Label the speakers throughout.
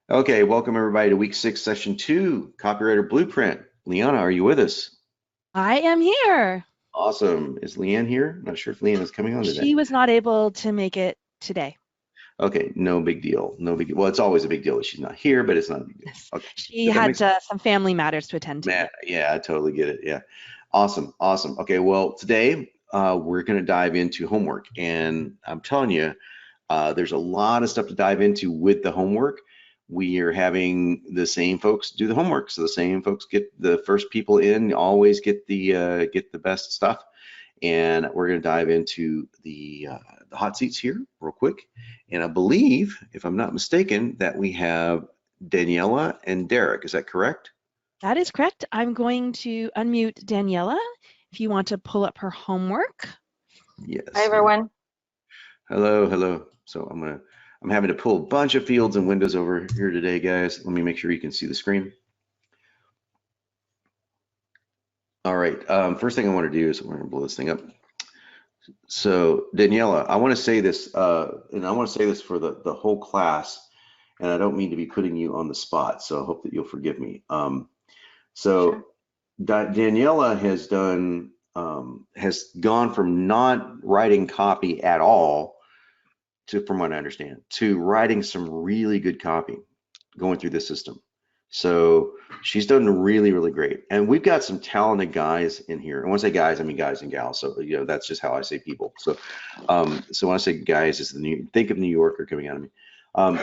Speaker 1: Okay, welcome everybody to week 6, session 2, copywriter blueprint. Liana, are you with us?
Speaker 2: I am here.
Speaker 1: Awesome. Is Leanne here? Not sure if Leanne is coming on today.
Speaker 2: She was not able to make it today.
Speaker 1: Okay, no big deal. No big deal. Well, it's always a big deal that she's not here, but it's not a big deal. Okay,
Speaker 2: She
Speaker 1: but that
Speaker 2: had
Speaker 1: makes
Speaker 2: some family matters to attend to.
Speaker 1: Matt. Yeah, I totally get it. Yeah, awesome, awesome. Okay, well, today we're going to dive into homework, and I'm telling you, there's a lot of stuff to dive into with the homework. We are having the same folks do the homework, so the same folks get the first people in, always get the best stuff. And we're going to dive into the hot seats here real quick. And I believe, if I'm not mistaken, that we have Daniela and Derek. Is that correct?
Speaker 2: That is correct. I'm going to unmute Daniela if you want to pull up her homework.
Speaker 3: Hi,
Speaker 1: Yes.
Speaker 3: everyone.
Speaker 1: Hello, hello. So I'm having to pull a bunch of fields and windows over here today, guys. Let me make sure you can see the screen. All right. First thing I want to do is we're going to blow this thing up. So Daniela, I want to say this, and I want to say this for the whole class, and I don't mean to be putting you on the spot, so I hope that you'll forgive me. So
Speaker 3: Sure.
Speaker 1: Daniela has gone from not writing copy at all to, from what I understand, to writing some really good copy going through this system. So she's done really, really great. And we've got some talented guys in here. And when I say guys, I mean guys and gals. So, that's just how I say people. So, so when I say guys, it's think of New Yorker coming out of me.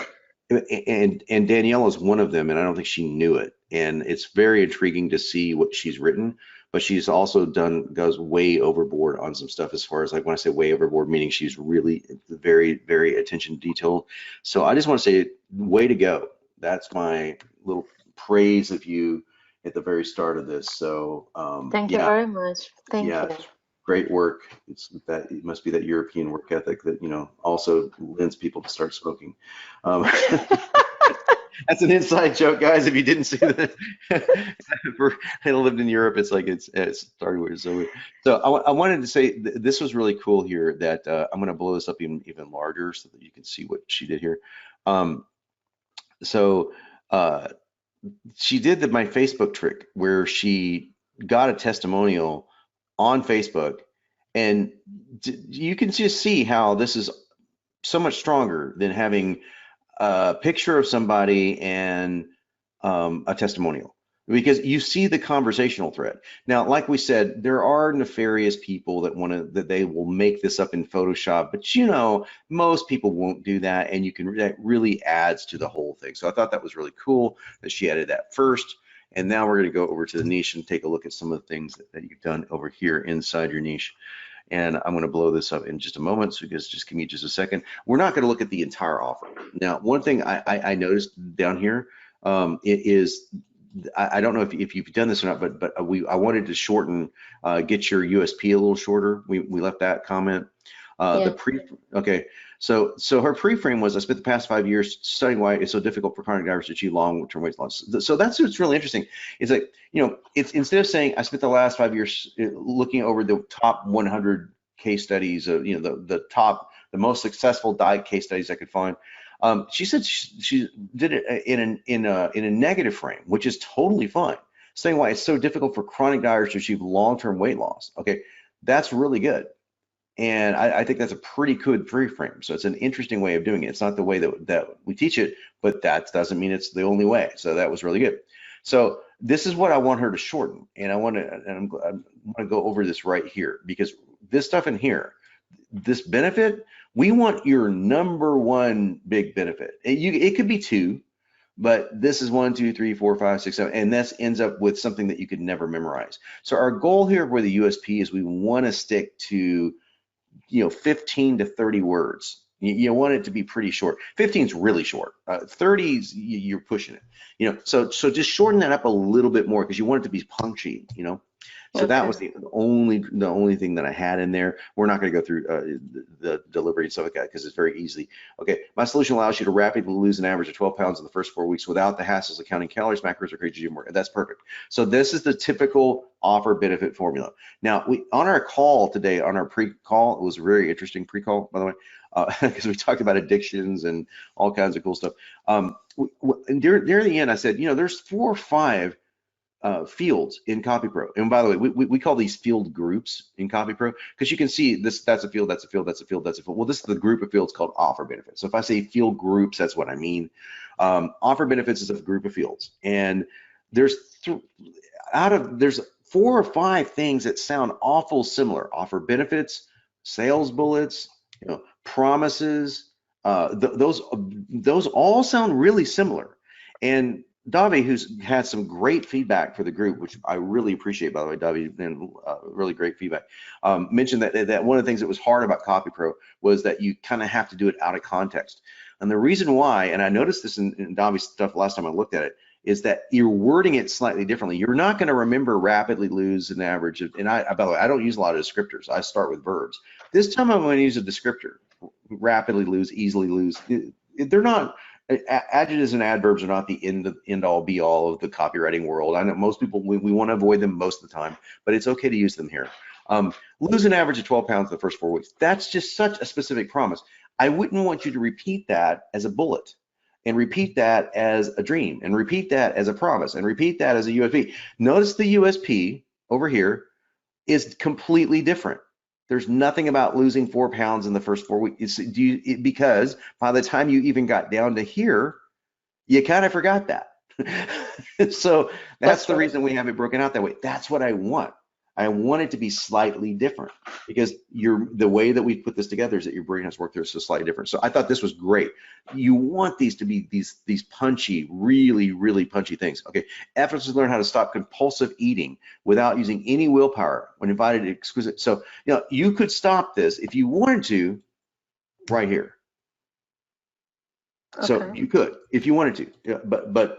Speaker 1: And Danielle is one of them, and I don't think she knew it. And it's very intriguing to see what she's written, but she's also goes way overboard on some stuff as far as, like, when I say way overboard, meaning she's really very, very attention to detail. So I just want to say, way to go. That's my little praise of you at the very start of this. So
Speaker 3: Thank you
Speaker 1: yeah,
Speaker 3: very much. Thank
Speaker 1: yeah,
Speaker 3: you.
Speaker 1: great work. It must be that European work ethic that also lends people to start smoking. Um, that's an inside joke, guys. If you didn't see that, I lived in Europe. It's started weird. So I wanted to say this was really cool here. That I'm going to blow this up even larger so that you can see what she did here. Um, so. Uh, she did my Facebook trick where she got a testimonial on Facebook, and you can just see how this is so much stronger than having a picture of somebody and a testimonial, because you see the conversational thread. Now, like we said, there are nefarious people that they will make this up in Photoshop, but most people won't do that, and that really adds to the whole thing. So I thought that was really cool that she added that first. And now we're going to go over to the niche and take a look at some of the things that you've done over here inside your niche. And I'm going to blow this up in just a moment, so just give me just a second. We're not going to look at the entire offer. Now, one thing I noticed down here, it is, I don't know if you've done this or not, but I wanted to shorten, get your USP a little shorter. We left that comment.
Speaker 3: Yeah.
Speaker 1: Okay, so her pre-frame was, I spent the past 5 years studying why it's so difficult for chronic divers to achieve long-term weight loss. So that's what's really interesting. It's like, it's, instead of saying I spent the last 5 years looking over the top 100 case studies of, the most successful diet case studies I could find. She said she did it in a negative frame, which is totally fine. Saying why it's so difficult for chronic dieters to achieve long-term weight loss. Okay, that's really good. And I think that's a pretty good free frame. So it's an interesting way of doing it. It's not the way that we teach it, but that doesn't mean it's the only way. So that was really good. So this is what I want her to shorten. And I'm going to go over this right here, because this stuff in here, this benefit, we want your number one big benefit. It could be two, but this is 1, 2, 3, 4, 5, 6, 7, and this ends up with something that you could never memorize. So our goal here with the USP is we want to stick to 15 to 30 words. You want it to be pretty short. 15 is really short. 30 is, you're pushing it. So just shorten that up a little bit more, because you want it to be punchy. So that was the only thing that I had in there. We're not going to go through the delivery and stuff like that because it's very easy. Okay, my solution allows you to rapidly lose an average of 12 pounds in the first 4 weeks without the hassles of counting calories, macros, or crazy gym work. That's perfect. So this is the typical offer benefit formula. Now, on our call today, on our pre-call, it was a very interesting pre-call, by the way, because we talked about addictions and all kinds of cool stuff. And near the end, I said, there's 4 or 5 fields in CopyPro. And by the way, we call these field groups in CopyPro because you can see that's a field, that's a field, that's a field, that's a field. Well, this is the group of fields called offer benefits. So if I say field groups, that's what I mean. Offer benefits is a group of fields, and there's 4 or 5 things that sound awful similar. Offer benefits, sales bullets, promises. Those all sound really similar. And Davi, who's had some great feedback for the group, which I really appreciate, by the way, Davi, been really great feedback, mentioned that one of the things that was hard about CopyPro was that you kind of have to do it out of context. And the reason why, and I noticed this in Davi's stuff last time I looked at it, is that you're wording it slightly differently. You're not going to remember rapidly lose an average of, and by the way, I don't use a lot of descriptors. I start with verbs. This time I'm going to use a descriptor. Rapidly lose, easily lose. They're not, adjectives and adverbs are not the end all be all of the copywriting world. I know most people, we want to avoid them most of the time, but it's okay to use them here. Lose an average of 12 pounds in the first 4 weeks. That's just such a specific promise. I wouldn't want you to repeat that as a bullet, and repeat that as a dream, and repeat that as a promise, and repeat that as a USP. Notice the USP over here is completely different. There's nothing about losing 4 pounds in the first 4 weeks because by the time you even got down to here, you kind of forgot that. So that's the reason we have it broken out that way. That's what I want. I want it to be slightly different because the way that we put this together is that your brain has worked through so slightly different. So I thought this was great. You want these to be these punchy, really, really punchy things. Okay, efforts to learn how to stop compulsive eating without using any willpower when invited to exquisite. So you could stop this if you wanted to right here. So you could, if you wanted to, but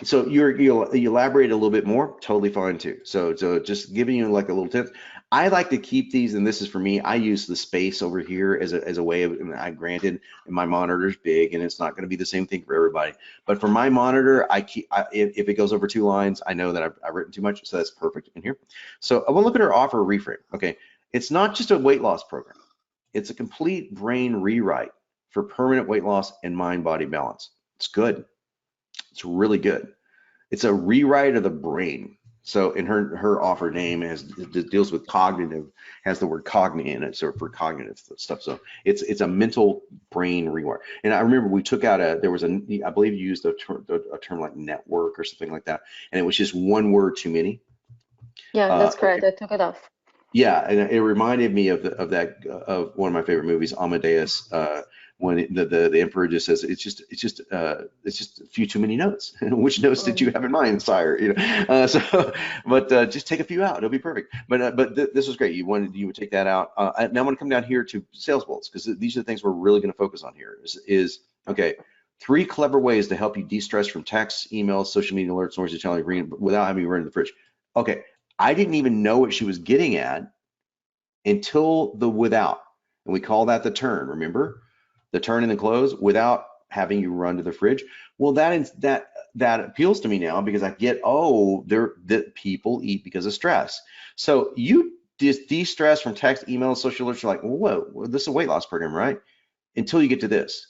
Speaker 1: so you elaborate a little bit more, totally fine too. So just giving you like a little tip. I like to keep these, and this is for me. I use the space over here as a way of. And granted, my monitor's big, and it's not going to be the same thing for everybody. But for my monitor, if it goes over 2 lines, I know that I've written too much, so that's perfect in here. So I will look at our offer reframe. Okay, it's not just a weight loss program; it's a complete brain rewrite for permanent weight loss and mind-body balance. It's good. It's really good. It's a rewrite of the brain. So in her offer name deals with cognitive, has the word cognate in it, so for cognitive stuff. So it's a mental brain rewire. And I remember we took out I believe you used a term like network or something like that, and it was just one word too many.
Speaker 3: Yeah, that's correct. I took it off.
Speaker 1: Yeah, and it reminded me of one of my favorite movies, Amadeus, when the emperor just says it's just a few too many notes. Which notes did you have in mind, sire? But just take a few out, it'll be perfect. But this was great. You would take that out. Now I'm going to come down here to sales bullets because these are the things we're really going to focus on here. Is okay. 3 clever ways to help you de-stress from texts, emails, social media alerts, noisy challenge without having you run to the fridge. Okay. I didn't even know what she was getting at until the without, and we call that the turn. Remember, the turn and the close without having you run to the fridge. Well, that appeals to me now because I get that people eat because of stress. So you just de-stress from text, email, social alerts. You're like, whoa, this is a weight loss program, right? Until you get to this.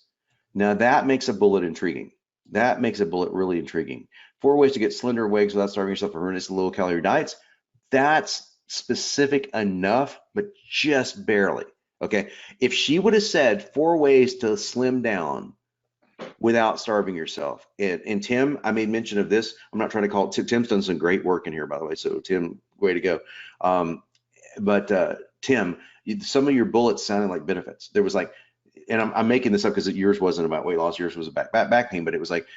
Speaker 1: Now that makes a bullet intriguing. That makes a bullet really intriguing. 4 ways to get slender wigs without starving yourself for horrendous low-calorie diets. That's specific enough, but just barely. Okay, if she would have said 4 ways to slim down without starving yourself, and Tim, I made mention of this. I'm not trying to call it. Tim's done some great work in here, by the way. So Tim, way to go. Tim, some of your bullets sounded like benefits. There was like, and I'm making this up because yours wasn't about weight loss. Yours was about back pain, but it was like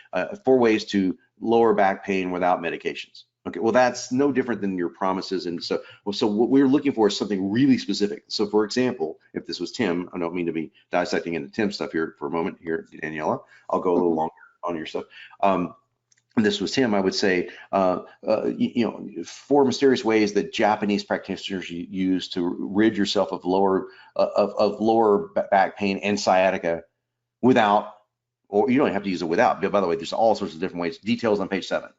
Speaker 1: 4 ways to lower back pain without medications. Okay, well, that's no different than your promises. And so what we're looking for is something really specific. So for example, if this was Tim, I don't mean to be dissecting into Tim stuff here for a moment here, Daniela, I'll go a little longer on your stuff. and this was him, I would say, 4 mysterious ways that Japanese practitioners use to rid yourself of lower back pain and sciatica without, or you don't have to use it without. But by the way, there's all sorts of different ways. Details on page 7.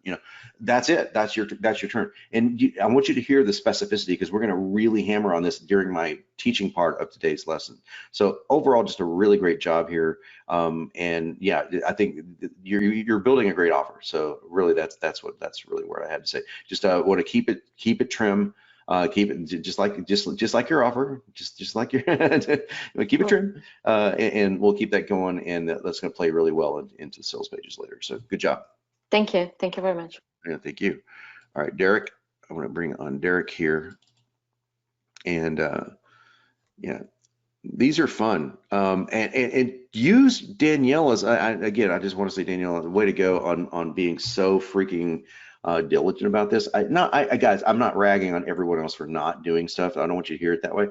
Speaker 1: That's it. That's your turn. And I want you to hear the specificity, because we're going to really hammer on this during my teaching part of today's lesson. So overall, just a really great job here. And yeah, I think you're building a great offer. So really, that's really what I had to say. Just want to keep it trim. Keep it just like your offer, just like your keep it trim, and we'll keep that going, and that's going to play really well into sales pages later. So good job.
Speaker 3: Thank you very much.
Speaker 1: Yeah, thank you. All right, Derek, I'm going to bring on Derek here, and yeah, these are fun, and use Daniela's. Again, I just want to say, Daniela, way to go on being so freaking diligent about this. Guys, I'm not ragging on everyone else for not doing stuff. I don't want you to hear it that way,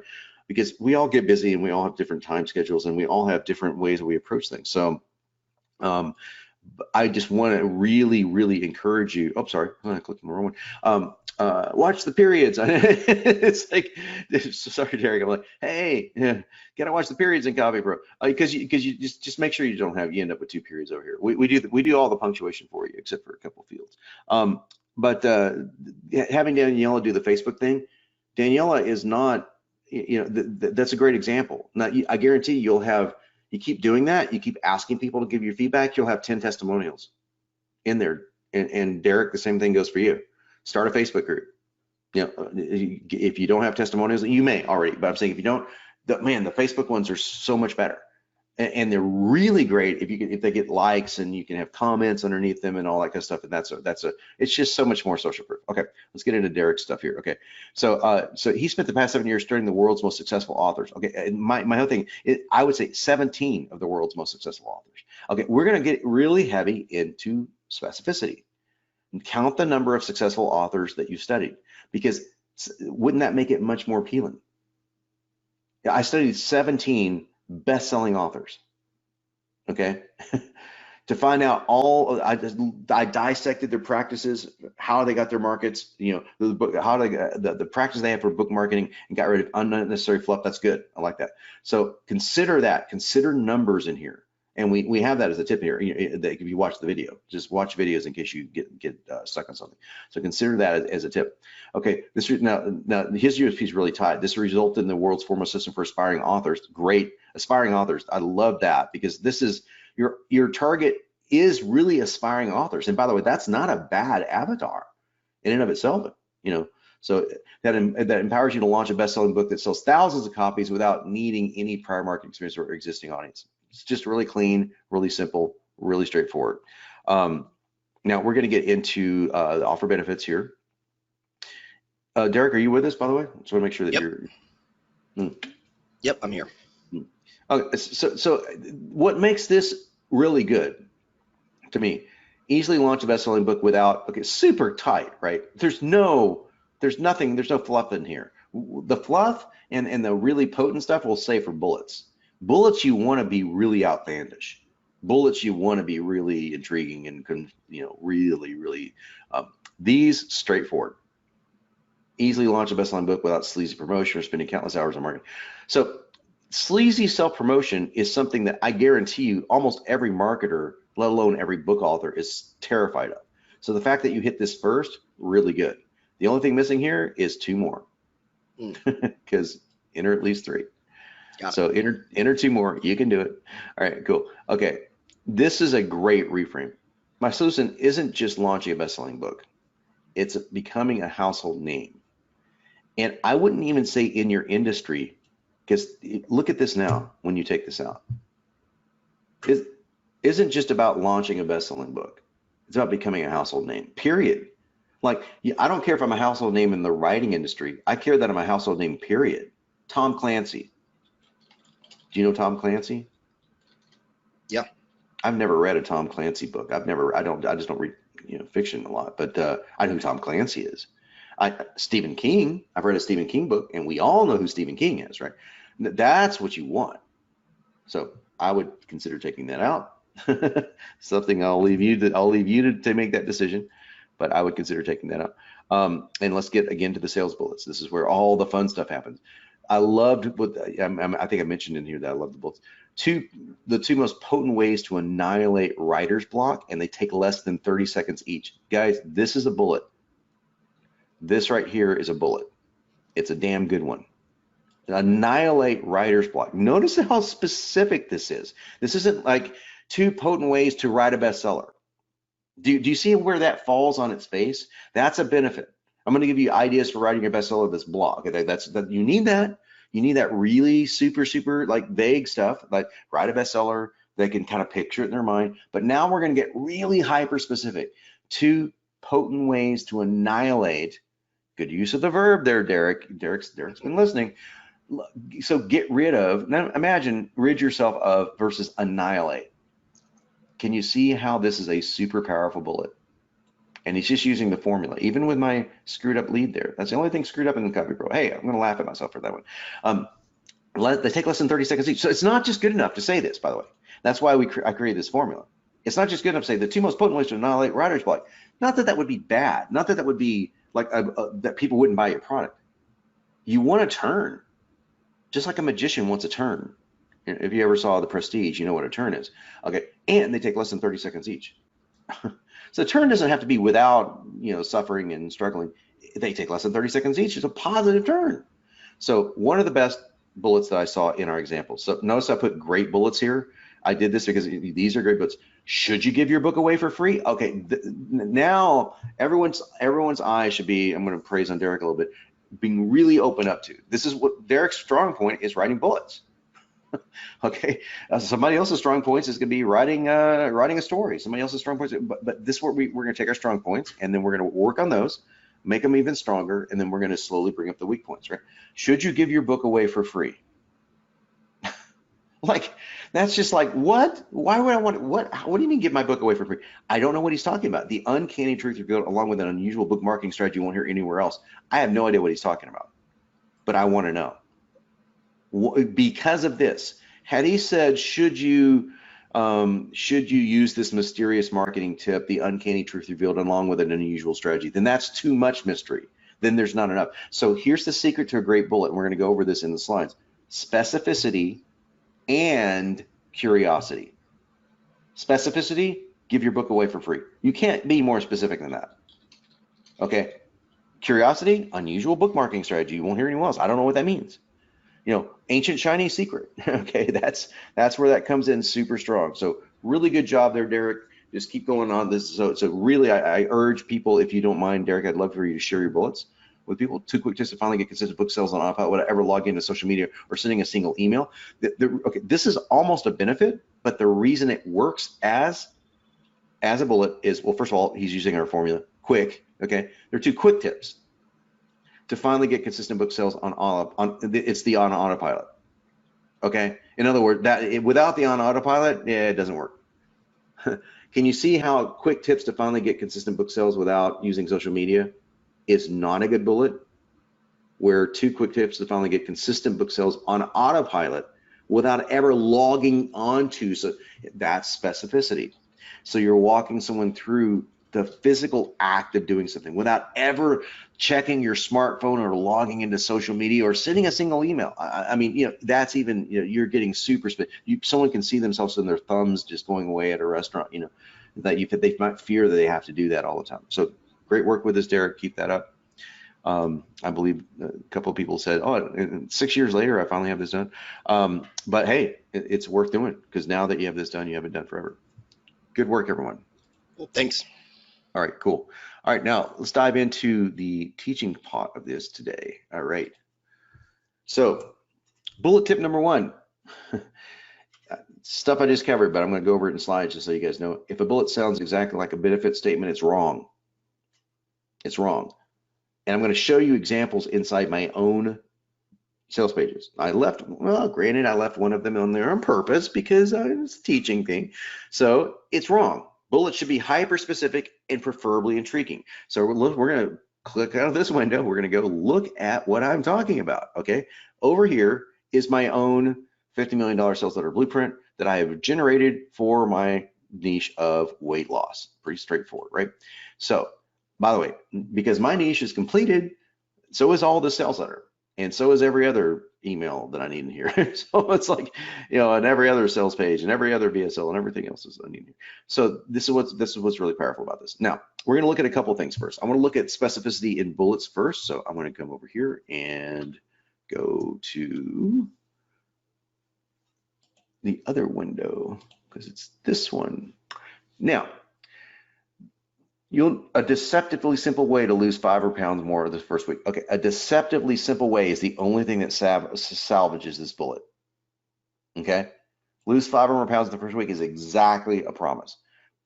Speaker 1: because we all get busy and we all have different time schedules and we all have different ways that we approach things. So I just want to really, really encourage you. Oh, sorry, I clicked on the wrong one. Watch the periods. It's like, sorry, Derek. I'm like, hey, gotta watch the periods in Copy Pro, because you just make sure you end up with 2 periods over here. We do all the punctuation for you except for a couple of fields. But having Daniela do the Facebook thing, Daniela is not, that's a great example. Now, I guarantee you keep doing that, you keep asking people to give you feedback, you'll have 10 testimonials in there. And Derek, the same thing goes for you. Start a Facebook group. If you don't have testimonials, you may already, but I'm saying if you don't, the Facebook ones are so much better, and they're really great if they get likes and you can have comments underneath them and all that kind of stuff. And it's just so much more social proof. Okay, let's get into Derek's stuff here. Okay, so he spent the past 7 years studying the world's most successful authors. Okay, and my whole thing is, I would say 17 of the world's most successful authors. Okay, we're gonna get really heavy into specificity. And count the number of successful authors that you studied, because wouldn't that make it much more appealing? I studied 17 best-selling authors, okay? To find out I dissected their practices, how they got their markets, the practice they have for book marketing, and got rid of unnecessary fluff. That's good. I like that. So consider that. Consider numbers in here. And we have that as a tip here. If you watch the video, just watch videos in case you get stuck on something. So consider that as a tip. Okay, now his USP is really tight. This resulted in the world's foremost system for aspiring authors. Great, aspiring authors. I love that, because this is your target is really aspiring authors. And by the way, that's not a bad avatar in and of itself. So that empowers you to launch a best-selling book that sells thousands of copies without needing any prior market experience or existing audience. It's just really clean, really simple, really straightforward. Now we're going to get into the offer benefits here. Derek, are you with us, by the way? Just want to make sure that you're.
Speaker 4: Yep, I'm here.
Speaker 1: Okay, so what makes this really good to me? Easily launch a best-selling book without, super tight, right? There's no fluff in here. The fluff and the really potent stuff we'll save for bullets. Bullets, you want to be really outlandish. Bullets, you want to be really intriguing and really these straightforward. Easily launch a best-selling book without sleazy promotion or spending countless hours on marketing. So sleazy self-promotion is something that I guarantee you almost every marketer, let alone every book author, is terrified of. So the fact that you hit this first, really good. The only thing missing here is 2 more, because enter at least 3. So enter 2 more, you can do it. All right, cool. Okay, this is a great reframe. My solution isn't just launching a best-selling book. It's becoming a household name. And I wouldn't even say in your industry, because look at this now when you take this out. It isn't just about launching a best-selling book. It's about becoming a household name, period. Like, I don't care if I'm a household name in the writing industry. I care that I'm a household name, period. Tom Clancy. Do you know Tom Clancy?
Speaker 4: Yeah.
Speaker 1: I've never read a Tom Clancy book. I just don't read fiction a lot, but I know who Tom Clancy is. Stephen King, I've read a Stephen King book, and we all know who Stephen King is, right? That's what you want. So I would consider taking that out. Something I'll leave you to make that decision, but I would consider taking that out. And let's get again to the sales bullets. This is where all the fun stuff happens. I loved what I think I mentioned in here that I love the bullets. The two most potent ways to annihilate writer's block, and they take less than 30 seconds each. Guys, this is a bullet. This right here is a bullet. It's a damn good one. Annihilate writer's block. Notice how specific this is. This isn't like 2 potent ways to write a bestseller. Do you see where that falls on its face? That's a benefit. I'm going to give you ideas for writing your bestseller this blog. You need that. You need that really super like vague stuff, like write a bestseller. They can kind of picture it in their mind. But now we're going to get really hyper specific. 2 potent ways to annihilate. Good use of the verb there, Derek. Derek's been listening. So get rid of. Now imagine rid yourself of versus annihilate. Can you see how this is a super powerful bullet? And he's just using the formula, even with my screwed up lead there. That's the only thing screwed up in the Copy Pro. Hey, I'm gonna laugh at myself for that one. They take less than 30 seconds each. So it's not just good enough to say this, by the way. That's why I created this formula. It's not just good enough to say the 2 most potent ways to annihilate writer's block. Not that that would be bad. Not that that would be like that people wouldn't buy your product. You want a turn, just like a magician wants a turn. If you ever saw The Prestige, you know what a turn is. Okay, and they take less than 30 seconds each. So the turn doesn't have to be without, suffering and struggling. They take less than 30 seconds each. It's a positive turn. So one of the best bullets that I saw in our example. So notice I put great bullets here. I did this because these are great bullets. Should you give your book away for free? Okay, now everyone's eyes should be, I'm going to praise on Derek a little bit, being really open up to. This is what Derek's strong point is, writing bullets. Okay, somebody else's strong points is going to be writing a story. Somebody else's strong points, but this is where we're going to take our strong points, and then we're going to work on those, make them even stronger, and then we're going to slowly bring up the weak points. Right? Should you give your book away for free? Like, that's just like, what? Why would I want? What do you mean give my book away for free? I don't know what he's talking about. The uncanny truth revealed, along with an unusual book marketing strategy you won't hear anywhere else. I have no idea what he's talking about, but I want to know. Because of this, had he said, should you use this mysterious marketing tip, the uncanny truth revealed, along with an unusual strategy, then that's too much mystery. Then there's not enough. So here's the secret to a great bullet. And we're going to go over this in the slides. Specificity and curiosity. Specificity, give your book away for free. You can't be more specific than that. Okay. Curiosity, unusual book marketing strategy. You won't hear anyone else. I don't know what that means. Ancient Chinese secret. Okay, that's where that comes in super strong. So really good job there, Derek. Just keep going on this. So really, I urge people, if you don't mind, Derek, I'd love for you to share your bullets with people. 2 quick tips to finally get consistent book sales on autopilot without ever logging into social media or sending a single email. Okay, this is almost a benefit, but the reason it works as a bullet is, well, first of all, he's using our formula, quick. Okay, there are 2 quick tips to finally get consistent book sales on autopilot. Okay, in other words, without the on autopilot, it doesn't work. Can you see how quick tips to finally get consistent book sales without using social media is not a good bullet? Where 2 quick tips to finally get consistent book sales on autopilot without ever logging onto, so that's specificity. So you're walking someone through the physical act of doing something without ever checking your smartphone or logging into social media or sending a single email. I mean, that's even, you're getting super specific. Someone can see themselves in their thumbs just going away at a restaurant, that they might fear that they have to do that all the time. So great work with this, Derek. Keep that up. I believe a couple of people said, oh, 6 years later, I finally have this done. But hey, it's worth doing, because now that you have this done, you have it done forever. Good work, everyone.
Speaker 4: Well, thanks.
Speaker 1: All right, cool. All right, now let's dive into the teaching part of this today. All right. So bullet tip number 1, stuff I just covered, but I'm going to go over it in slides just so you guys know. If a bullet sounds exactly like a benefit statement, it's wrong. It's wrong. And I'm going to show you examples inside my own sales pages. Granted, I left one of them on there on purpose because it's a teaching thing. So it's wrong. Bullets should be hyper specific and preferably intriguing. So we're going to click out of this window. We're going to go look at what I'm talking about. Okay. Over here is my own $50 million sales letter blueprint. that I have generated for my niche of weight loss. Pretty straightforward, right? So, by the way, because my niche is completed, so is all the sales letter, and so is every other email that I need in here. So it's like, and every other sales page and every other VSL and everything else is I need here. So this is what's really powerful about this. Now we're going to look at a couple of things first. I want to look at specificity in bullets first. So I'm going to come over here and go to the other window because it's this one. Now, a deceptively simple way to lose 5 pounds more the first week. Okay, a deceptively simple way is the only thing that salvages this bullet. Okay, lose 5 or more pounds the first week is exactly a promise,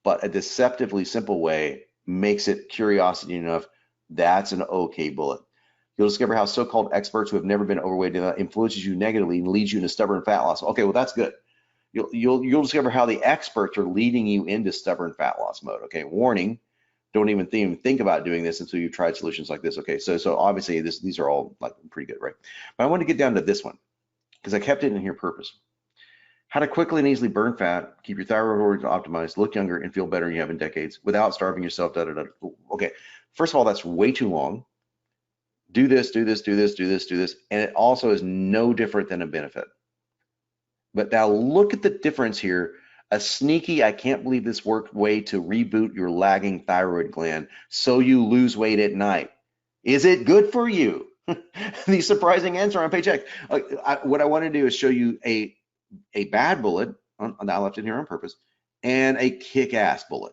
Speaker 1: but a deceptively simple way makes it curiosity enough. That's an okay bullet. You'll discover how so-called experts who have never been overweight influences you negatively and leads you into stubborn fat loss. Okay, well that's good. You'll discover how the experts are leading you into stubborn fat loss mode. Okay, warning. Don't even think about doing this until you've tried solutions like this. Okay, so obviously these are all like pretty good, right? But I want to get down to this one because I kept it in here purpose. How to quickly and easily burn fat, keep your thyroid hormones optimized, look younger, and feel better than you have in decades without starving yourself. Okay, first of all, that's way too long. Do this, do this, do this, do this, do this, and it also is no different than a benefit. But now look at the difference here. A sneaky, I can't believe this worked way to reboot your lagging thyroid gland so you lose weight at night. Is it good for you? The surprising answer on page X. What I want to do is show you a bad bullet, I left it here on purpose, and a kick-ass bullet.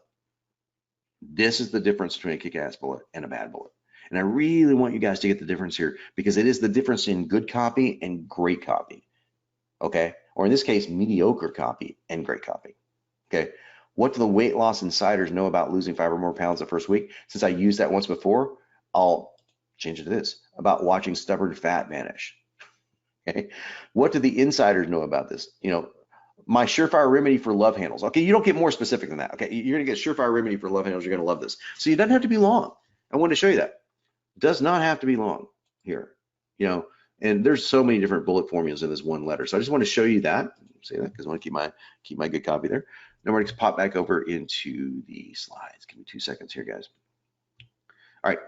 Speaker 1: This is the difference between a kick-ass bullet and a bad bullet. And I really want you guys to get the difference here because it is the difference in good copy and great copy. Okay, or in this case, mediocre copy and great copy. Okay, what do the weight loss insiders know about losing 5 or more pounds the first week? Since I used that once before, I'll change it to this, about watching stubborn fat vanish. Okay, what do the insiders know about this? My surefire remedy for love handles. Okay, you don't get more specific than that. Okay, you're gonna get surefire remedy for love handles. You're gonna love this. So it doesn't have to be long. I want to show you that. It does not have to be long here. And there's so many different bullet formulas in this one letter. So I just want to show you that. Say that because I want to keep my good copy there. Then we're going to pop back over into the slides. Give me 2 seconds here, guys. All right.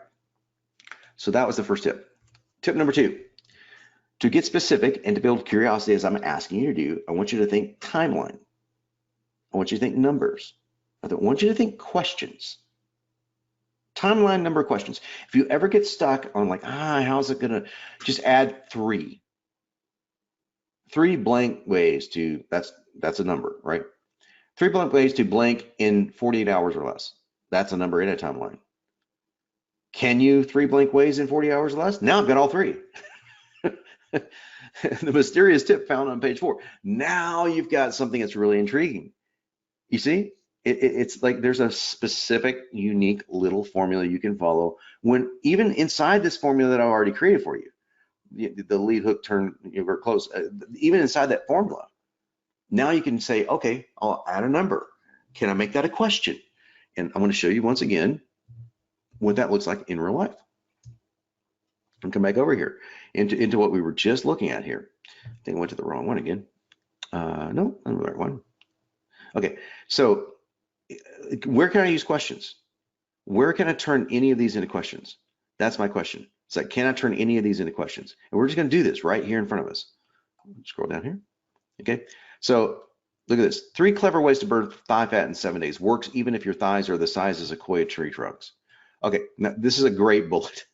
Speaker 1: So that was the first tip. Tip number 2. To get specific and to build curiosity as I'm asking you to do, I want you to think timeline. I want you to think numbers. I want you to think questions. Timeline, number of questions. If you ever get stuck on like, how's it gonna, just add 3. 3 blank ways to, that's a number, right? 3 blank ways to blank in 48 hours or less. That's a number in a timeline. Can you 3 blank ways in 40 hours or less? Now I've got all 3. The mysterious tip found on page 4. Now you've got something that's really intriguing. You see? It's like there's a specific, unique little formula you can follow when even inside this formula that I've already created for you, the lead hook turn, you're close, even inside that formula. Now you can say, okay, I'll add a number. Can I make that a question? And I'm going to show you once again what that looks like in real life. And come back over here into what we were just looking at here. I think I went to the wrong one again. No, I'm the right one. Okay, so where can I use questions? Where can I turn any of these into questions? That's my question. It's like, can I turn any of these into questions? And we're just going to do this right here in front of us. Scroll down here. Okay, so look at this. 3 clever ways to burn thigh fat in 7 days. Works even if your thighs are the size of sequoia tree trunks. Okay, now this is a great bullet.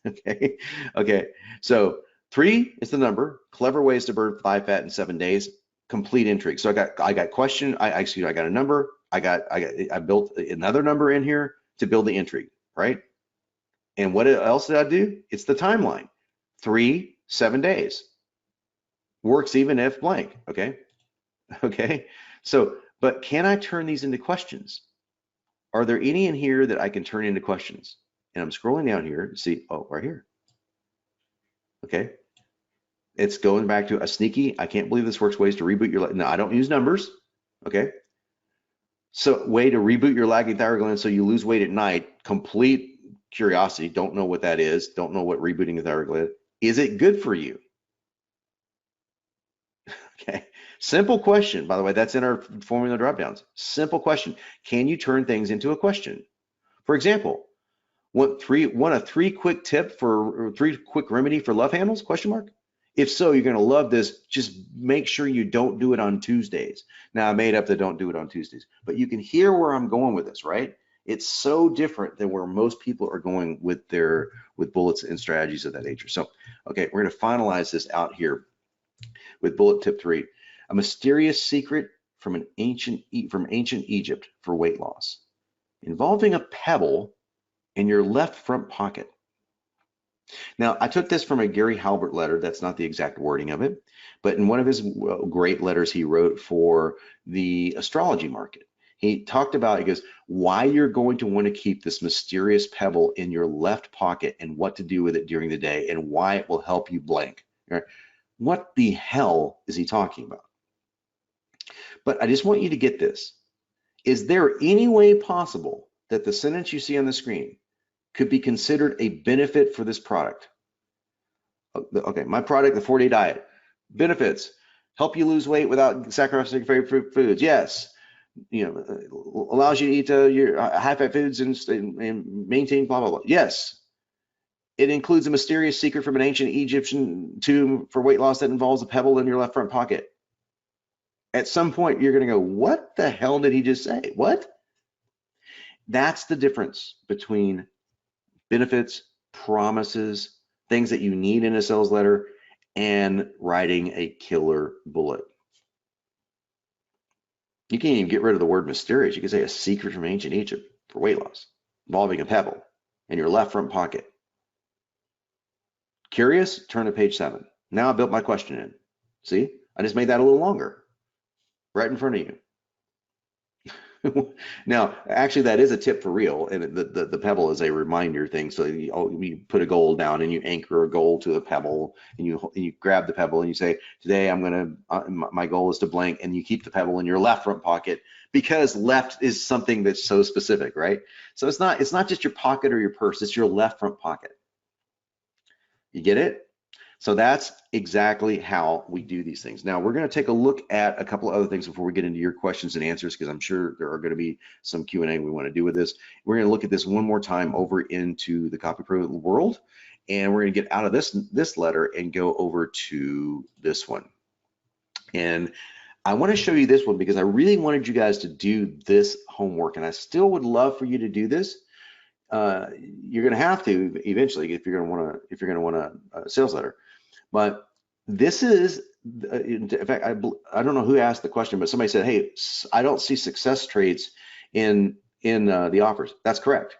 Speaker 1: Okay, so 3 is the number. Clever ways to burn thigh fat in 7 days. Complete intrigue. So I got question. I got a number. I built another number in here to build the intrigue, right? And what else did I do? It's the timeline. 3, 7 days. Works even if blank, okay? Okay, so, but can I turn these into questions? Are there any in here that I can turn into questions? And I'm scrolling down here to see, oh, right here. Okay, it's going back to a sneaky, I can't believe this works, ways to reboot your, no, I don't use numbers, okay? So way to reboot your lagging thyroid gland so you lose weight at night, complete curiosity, don't know what that is, don't know what rebooting the thyroid gland, is it good for you? Okay, Simple question, by the way, that's in our formula dropdowns. Simple question. Can you turn things into a question? For example, want a three quick tip for, or 3 quick remedy for love handles, question mark? If so, you're gonna love this. Just make sure you don't do it on Tuesdays. Now I made up the don't do it on Tuesdays, but you can hear where I'm going with this, right? It's so different than where most people are going with bullets and strategies of that nature. So, okay, we're gonna finalize this out here with bullet tip 3. A mysterious secret from ancient Egypt for weight loss, involving a pebble in your left front pocket. Now, I took this from a Gary Halbert letter. That's not the exact wording of it, but in one of his great letters he wrote for the astrology market, he talked about, he goes, why you're going to want to keep this mysterious pebble in your left pocket and what to do with it during the day and why it will help you blank. Right? What the hell is he talking about? But I just want you to get this. Is there any way possible that the sentence you see on the screen could be considered a benefit for this product? Okay, my product, the 4-day diet. Benefits: help you lose weight without sacrificing favorite foods. Yes. You know, allows you to eat your high-fat foods and maintain blah, blah, blah. Yes. It includes a mysterious secret from an ancient Egyptian tomb for weight loss that involves a pebble in your left front pocket. At some point, you're going to go, what the hell did he just say? What? That's the difference between benefits, promises, things that you need in a sales letter, and writing a killer bullet. You can't even get rid of the word mysterious. You can say a secret from ancient Egypt for weight loss involving a pebble in your left front pocket. Curious? Turn to page 7. Now I built my question in. See, I just made that a little longer, right in front of you. Now, actually, that is a tip for real, and the pebble is a reminder thing. So you put a goal down and you anchor a goal to a pebble, and you grab the pebble and you say, today I'm gonna my goal is to blank, and you keep the pebble in your left front pocket because left is something that's so specific, right? So it's not just your pocket or your purse, it's your left front pocket. You get it? So that's exactly how we do these things. Now we're going to take a look at a couple of other things before we get into your questions and answers, because I'm sure there are going to be some Q&A we want to do with this. We're going to look at this one more time over into the Copy Pro world, and we're going to get out of this letter and go over to this one. And I want to show you this one because I really wanted you guys to do this homework, and I still would love for you to do this. You're going to have to eventually if you're going to want a sales letter. But this is, in fact, I don't know who asked the question, but somebody said, hey, I don't see success traits in the offers. That's correct.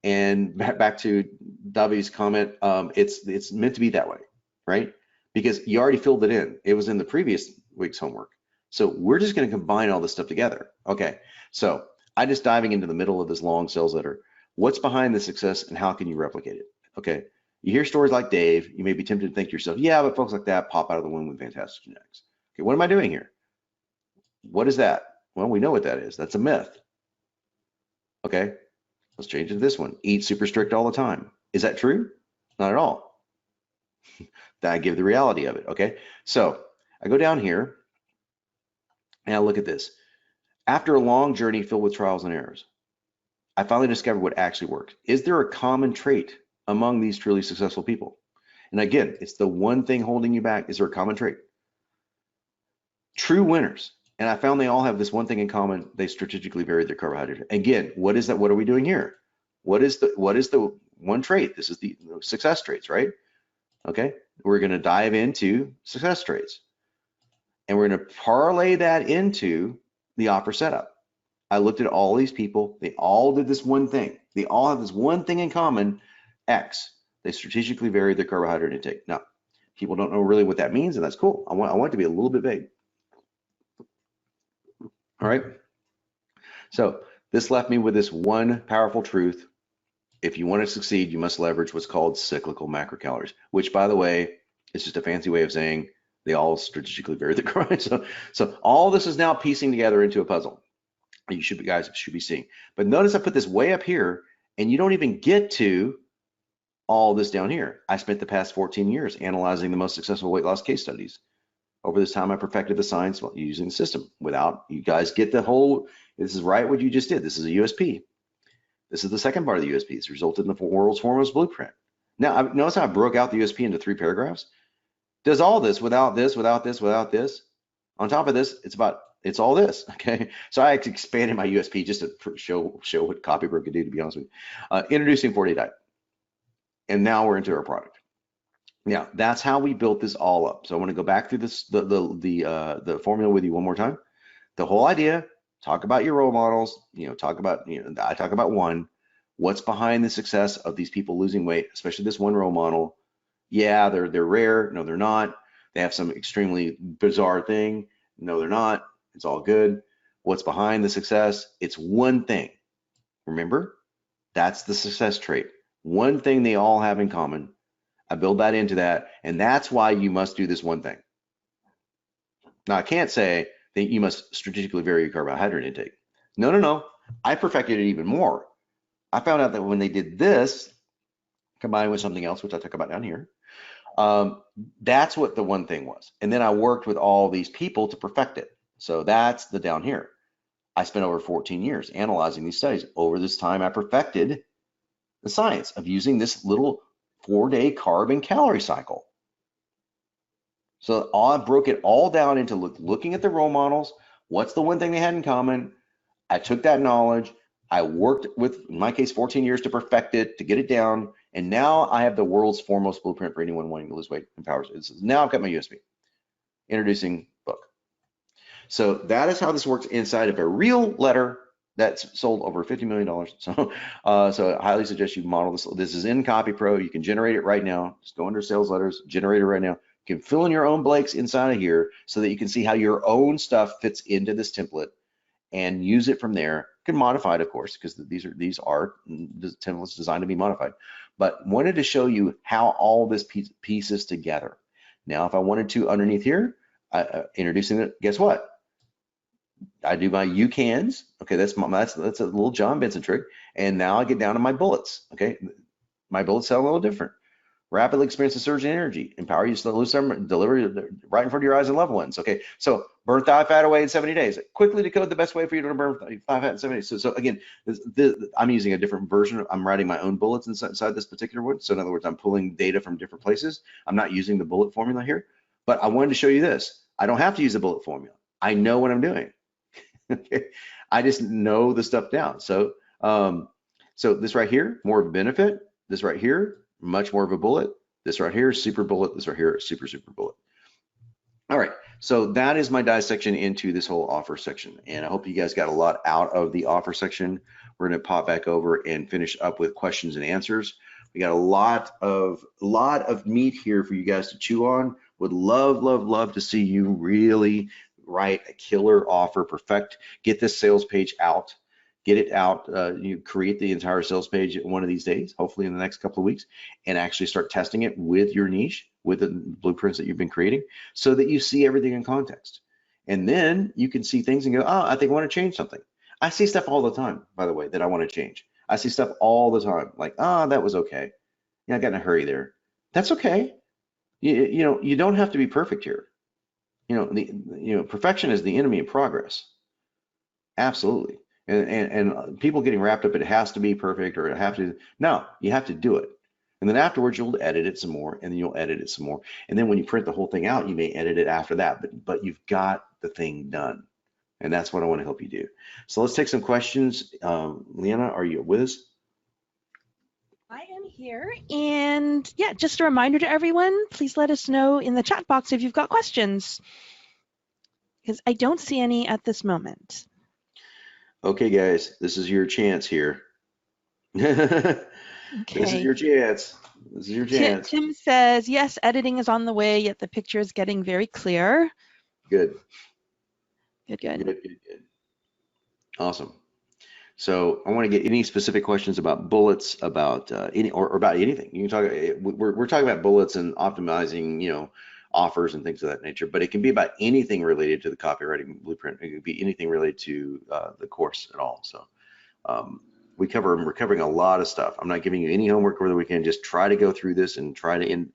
Speaker 1: And back to Davi's comment, it's meant to be that way, right? Because you already filled it in. It was in the previous week's homework. So we're just going to combine all this stuff together. Okay, so I'm just diving into the middle of this long sales letter. What's behind the success and how can you replicate it? Okay. You hear stories like Dave, you may be tempted to think to yourself, yeah, but folks like that pop out of the womb with fantastic genetics. Okay, what am I doing here? What is that? Well, we know what that is. That's a myth. Okay, let's change it to this one. Eat super strict all the time. Is that true? Not at all. I give the reality of it, okay? So I go down here and I look at this. After a long journey filled with trials and errors, I finally discovered what actually worked. Is there a common trait among these truly successful people? And again, it's the one thing holding you back. Is there a common trait? True winners. And I found they all have this one thing in common. They strategically varied their carbohydrate. Again, what is that? What are we doing here? What is the one trait? This is the success traits, right? Okay, we're going to dive into success traits. And we're going to parlay that into the offer setup. I looked at all these people. They all did this one thing. They all have this one thing in common, X. They strategically varied their carbohydrate intake. Now, people don't know really what that means, and that's cool. I want it to be a little bit vague. All right. So this left me with this one powerful truth. If you want to succeed, you must leverage what's called cyclical macrocalories, which, by the way, is just a fancy way of saying they all strategically vary their carbohydrate. So all this is now piecing together into a puzzle. You guys should be seeing. But notice I put this way up here, and you don't even get to all this down here. I spent the past 14 years analyzing the most successful weight loss case studies. Over this time, I perfected the science using the system. Without, you guys get the whole, this is right what you just did. This is a USP. This is the second part of the USP. It's resulted in the world's foremost blueprint. Now, notice how I broke out the USP into 3 paragraphs. Does all this without this, without this, without this. On top of this, it's all this, okay? So I expanded my USP just to show what Copybro could do, to be honest with you. Introducing 4-day diet. And now we're into our product. Now, that's how we built this all up. So I want to go back through this, the formula with you one more time. The whole idea, talk about your role models, talk about, I talk about one, what's behind the success of these people losing weight, especially this one role model. Yeah, they're rare. No, they're not. They have some extremely bizarre thing. No, they're not. It's all good. What's behind the success? It's one thing. Remember, that's the success trait. One thing they all have in common. I build that into that, and that's why you must do this one thing. Now, I can't say that you must strategically vary your carbohydrate intake. No. I perfected it even more. I found out that when they did this, combined with something else, which I talk about down here, that's what the one thing was. And then I worked with all these people to perfect it. So that's the down here. I spent over 14 years analyzing these studies. Over this time, I perfected the science of using this little 4-day carb and calorie cycle. So I broke it all down into looking at the role models. What's the one thing they had in common? I took that knowledge. I worked with, in my case, 14 years to perfect it, to get it down. And now I have the world's foremost blueprint for anyone wanting to lose weight and power. Now I've got my USP. Introducing book. So that is how this works inside of a real letter that's sold over $50 million. So I highly suggest you model this. This is in CopyPro. You can generate it right now. Just go under sales letters, generate it right now. You can fill in your own blanks inside of here so that you can see how your own stuff fits into this template and use it from there. You can modify it, of course, because these are templates designed to be modified. But wanted to show you how all this pieces together. Now, if I wanted to underneath here, introducing it, guess what? I do my you cans. Okay, that's a little John Benson trick. And now I get down to my bullets. Okay, my bullets sound a little different. Rapidly experience a surge in energy. Empower you to lose some, deliver right in front of your eyes and loved ones. Okay, so burn thigh fat away in 70 days. Quickly decode the best way for you to burn thigh fat in 70 days. So again, I'm using a different version. I'm writing my own bullets inside this particular one. So in other words, I'm pulling data from different places. I'm not using the bullet formula here, but I wanted to show you this. I don't have to use the bullet formula. I know what I'm doing. Okay, I just know the stuff down. So so this right here, more of a benefit. This right here, much more of a bullet. This right here, super bullet. This right here, super bullet. All right, so that is my dissection into this whole offer section, and I hope you guys got a lot out of the offer section. We're going to pop back over and finish up with questions and answers. We got a lot of meat here for you guys to chew on. Would love to see you really write a killer offer, perfect, get this sales page out, get it out, you create the entire sales page one of these days, hopefully in the next couple of weeks, and actually start testing it with your niche, with the blueprints that you've been creating, so that you see everything in context. And then you can see things and go, oh, I think I want to change something. I see stuff all the time, by the way, that I want to change. I see stuff all the time, like, oh, that was okay. Yeah, I got in a hurry there. That's okay. You don't have to be perfect here. Perfection is the enemy of progress. Absolutely. And people getting wrapped up, it has to be perfect or it have to, no, you have to do it. And then afterwards you'll edit it some more, and then you'll edit it some more. And then when you print the whole thing out, you may edit it after that, but you've got the thing done. And that's what I want to help you do. So let's take some questions. Leanna, are you with us?
Speaker 2: I am here, and yeah, just a reminder to everyone, please let us know in the chat box if you've got questions, because I don't see any at this moment.
Speaker 1: Okay, guys, this is your chance here. Okay. This is your chance. This is your chance.
Speaker 2: Tim says, yes, editing is on the way, yet the picture is getting very clear.
Speaker 1: Good.
Speaker 2: Good.
Speaker 1: Awesome. So I want to get any specific questions about bullets, about or about anything. You can talk. We're talking about bullets and optimizing, offers and things of that nature. But it can be about anything related to the copywriting blueprint. It could be anything related to the course at all. So we're covering a lot of stuff. I'm not giving you any homework over the weekend. Just try to go through this and try to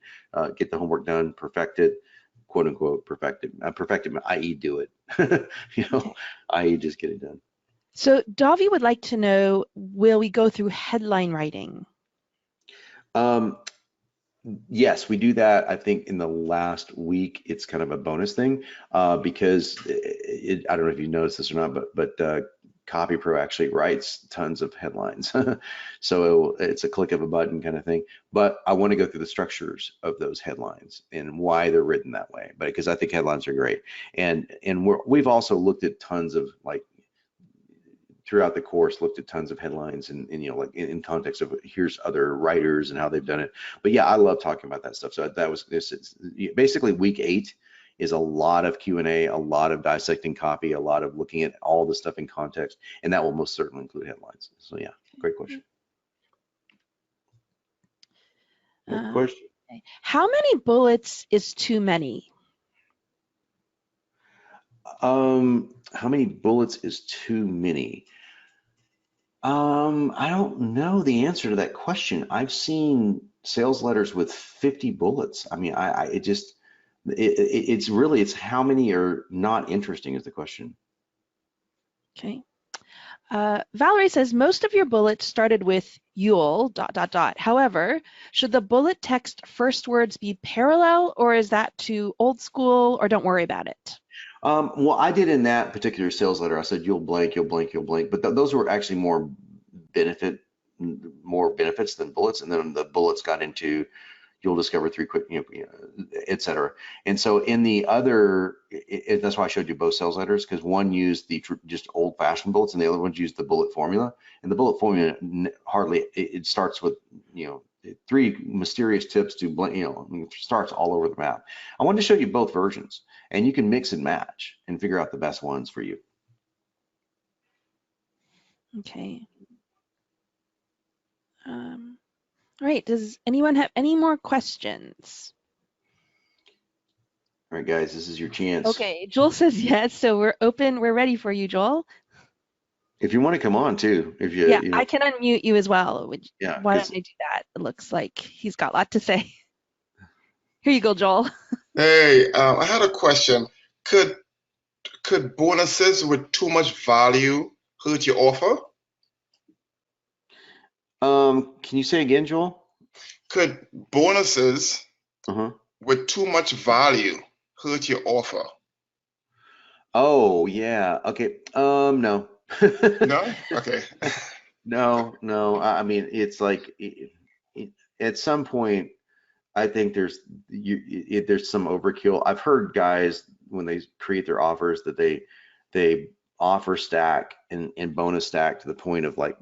Speaker 1: get the homework done, perfect it. quote unquote perfected, i.e. do it,
Speaker 2: Okay.
Speaker 1: i.e. just get it done.
Speaker 2: So Davi would like to know, will we go through headline writing?
Speaker 1: Yes, we do that. I think in the last week, it's kind of a bonus thing because I don't know if you noticed this or not, but Copy Pro actually writes tons of headlines. So it's a click of a button kind of thing. But I want to go through the structures of those headlines and why they're written that way. But because I think headlines are great, and we've also looked at tons of like throughout the course, looked at tons of headlines and like in context of here's other writers and how they've done it. But yeah, I love talking about that stuff. So that was this. Basically, week 8 is a lot of Q&A, a lot of dissecting copy, a lot of looking at all the stuff in context, and that will most certainly include headlines. So yeah, great question. Next question.
Speaker 2: Okay. How many bullets is too many?
Speaker 1: How many bullets is too many? I don't know the answer to that question. I've seen sales letters with 50 bullets. I mean, it's how many are not interesting is the question.
Speaker 2: Okay. Valerie says, most of your bullets started with Yule, ... However, should the bullet text first words be parallel, or is that too old school, or don't worry about it?
Speaker 1: Well, I did in that particular sales letter, I said, you'll blank, you'll blank, you'll blank, but those were actually more benefits than bullets. And then the bullets got into, you'll discover 3 quick, et cetera. And so in the other, that's why I showed you both sales letters, because one used the just old fashioned bullets and the other one used the bullet formula. And the bullet formula hardly, it starts with, 3 mysterious tips to blank, starts all over the map. I wanted to show you both versions, and you can mix and match and figure out the best ones for you.
Speaker 2: Okay. All right, does anyone have any more questions?
Speaker 1: All right, guys, this is your chance.
Speaker 2: Okay, Joel says yes, so we're open. We're ready for you, Joel.
Speaker 1: If you want to come on too, if you,
Speaker 2: Yeah, I can unmute you as well.
Speaker 1: Yeah,
Speaker 2: Why don't I do that? It looks like he's got a lot to say. Here you go, Joel.
Speaker 5: Hey, I had a question. Could bonuses with too much value hurt your offer?
Speaker 1: Can you say again, Joel?
Speaker 5: Could bonuses
Speaker 1: Uh-huh.
Speaker 5: with too much value hurt your offer?
Speaker 1: Oh, yeah. Okay. No.
Speaker 5: No? Okay.
Speaker 1: No. I mean, it's like at some point, I think there's some overkill. I've heard guys when they create their offers that they offer stack and bonus stack to the point of like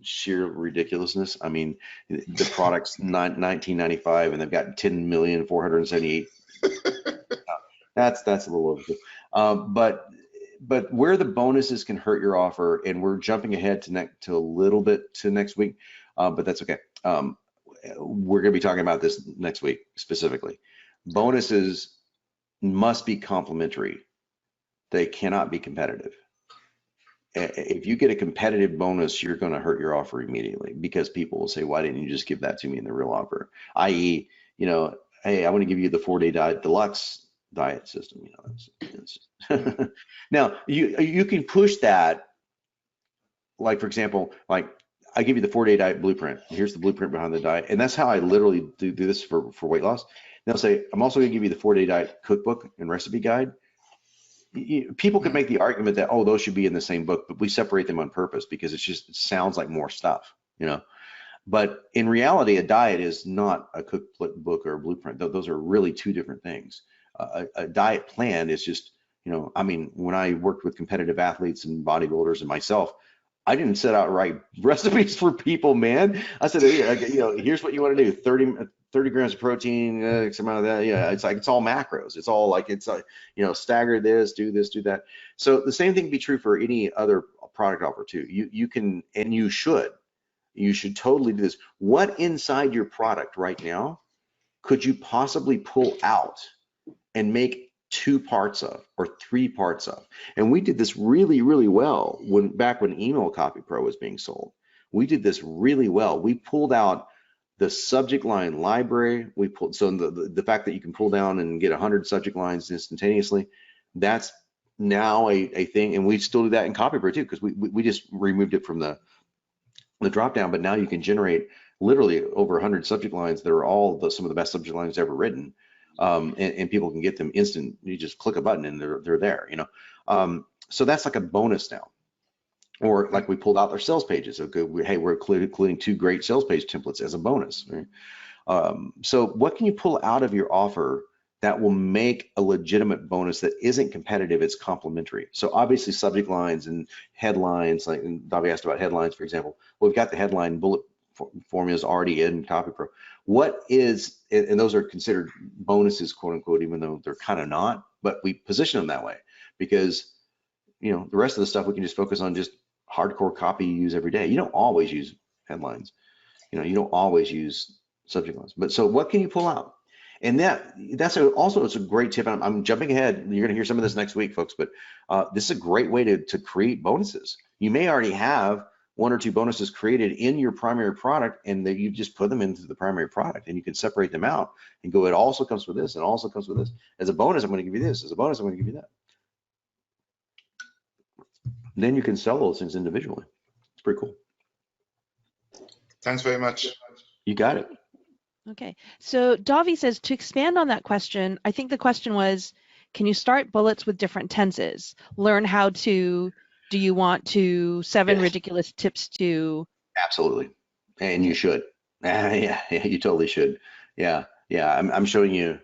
Speaker 1: sheer ridiculousness. I mean, the product's $19.95 and they've got 10,478. That's a little overkill. But where the bonuses can hurt your offer, and we're jumping ahead to a little bit to next week, but that's okay. We're going to be talking about this next week specifically. Bonuses must be complementary. They cannot be competitive. If you get a competitive bonus, you're going to hurt your offer immediately because people will say, why didn't you just give that to me in the real offer? I.e., hey, I want to give you the 4-day diet deluxe diet system. Now you can push that, like for example, like I give you the 4-day diet blueprint. Here's the blueprint behind the diet, and that's how I literally do this for weight loss. And they'll say, I'm also going to give you the 4-day diet cookbook and recipe guide. People could make the argument that, oh, those should be in the same book, but we separate them on purpose because it sounds like more stuff, But in reality, a diet is not a cookbook or a blueprint. Those are really 2 different things. A diet plan is just, I mean, when I worked with competitive athletes and bodybuilders and myself, I didn't set out write recipes for people, man. I said, here's what you want to do: 30 grams of protein, X amount of that. Yeah, it's like it's all macros. It's all like it's stagger this, do that. So the same thing can be true for any other product offer too. You can and you should totally do this. What inside your product right now could you possibly pull out and make 2 parts of or 3 parts of? And we did this really, really well back when Email Copy Pro was being sold. We did this really well. We pulled out The subject line library, we pulled, so the fact that you can pull down and get 100 subject lines instantaneously, that's now a thing, and we still do that in CopyPro too, because we just removed it from the drop down, but now you can generate literally over 100 subject lines that are all some of the best subject lines ever written, and people can get them instant. You just click a button and they're there, you know. So that's like a bonus now. Or like we pulled out our sales pages. Okay, hey, we're including 2 great sales page templates as a bonus. Right? So what can you pull out of your offer that will make a legitimate bonus that isn't competitive, it's complementary? So obviously subject lines and headlines, like Davi asked about headlines, for example. Well, we've got the headline bullet formulas already in CopyPro. What is, and those are considered bonuses, quote unquote, even though they're kind of not, but we position them that way because, you know, the rest of the stuff we can just focus on just hardcore copy you use every day. You don't always use headlines. You know, you don't always use subject lines. But so what can you pull out? And that's also it's a great tip. I'm jumping ahead. You're going to hear some of this next week, folks. But this is a great way to create bonuses. You may already have 1 or 2 bonuses created in your primary product, and that you just put them into the primary product, and you can separate them out and go. It also comes with this, and also comes with this. As a bonus, I'm going to give you this. As a bonus, I'm going to give you that. Then you can sell those things individually. It's pretty cool.
Speaker 5: Thanks very much.
Speaker 1: You got it.
Speaker 2: Okay, so Davi says, to expand on that question, I think the question was, can you start bullets with different tenses? Learn how to, do you want to 7
Speaker 1: Yes.
Speaker 2: ridiculous tips to?
Speaker 1: Absolutely, and you should. Yeah, you totally should. Yeah, I'm showing you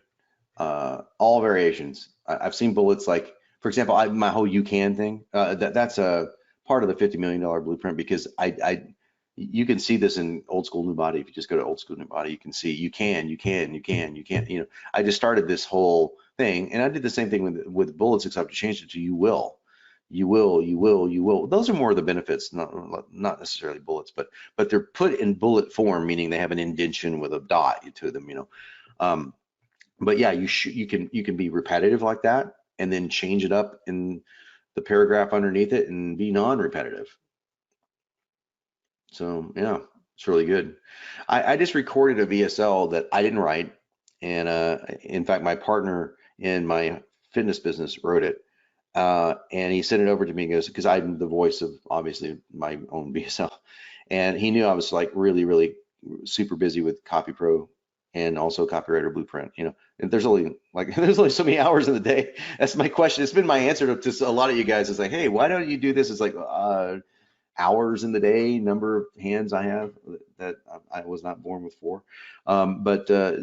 Speaker 1: all variations. I've seen bullets like, for example, my whole "you can" thing. That's a part of the $50 million blueprint, because you can see this in Old School New Body. If you just go to Old School New Body, you can see you can. You know, I just started this whole thing, and I did the same thing with bullets, except I changed it to "you will." You will. Those are more of the benefits, not necessarily bullets, but they're put in bullet form, meaning they have an indentation with a dot to them, you know. But yeah, you can be repetitive like that, and then change it up in the paragraph underneath it and be non-repetitive. So yeah, it's really good. I just recorded a VSL that I didn't write, and in fact, my partner in my fitness business wrote it. And he sent it over to me, goes, because I'm the voice of obviously my own VSL, and he knew I was like really super busy with CopyPro and also Copywriter Blueprint, you know. And there's only so many hours in the day. That's my question. It's been my answer to a lot of you guys. It's like, hey, why don't you do this? It's like hours in the day, number of hands I have, that I was not born with 4.